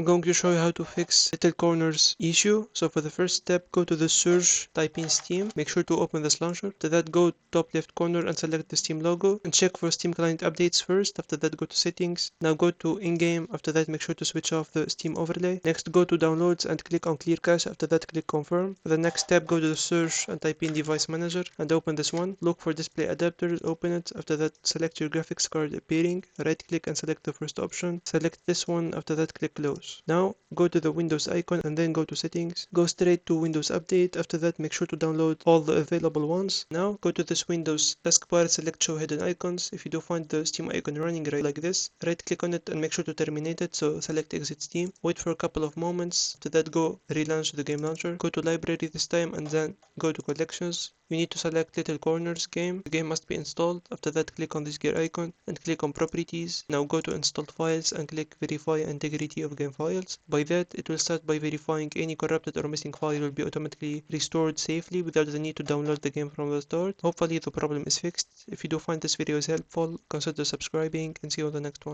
I'm going to show you how to fix little corners issue. So for the first step, go to the search, type in Steam, make sure to open this launcher. After that, go top left corner and select the Steam logo and check for Steam client updates first. After that, go to settings. Now go to in-game. After that, make sure to switch off the Steam overlay. Next, go to downloads and click on clear cache. After that, click confirm. For the next step, go to the search and type in device manager and open this one. Look for display adapters, open it. After that, select your graphics card appearing. Right click and select the first option. Select this one. After that, click close. Now go to the Windows icon and then go to settings. Go straight to Windows Update. After that, make sure to download all the available ones. Now go to this Windows taskbar, select show hidden icons. If you do find the Steam icon running right like this, right click on it and make sure to terminate it. So select exit Steam. Wait for a couple of moments. After that, go relaunch the game launcher. Go to library this time and then go to collections. You need to select Little Corners game. The game must be installed. After that, click on this gear icon and click on properties. Now go to installed files and click verify integrity of game files. By that, it will start by verifying any corrupted or missing file will be automatically restored safely without the need to download the game from the start. Hopefully the problem is fixed. If you do find this video is helpful, consider subscribing and see you on the next one.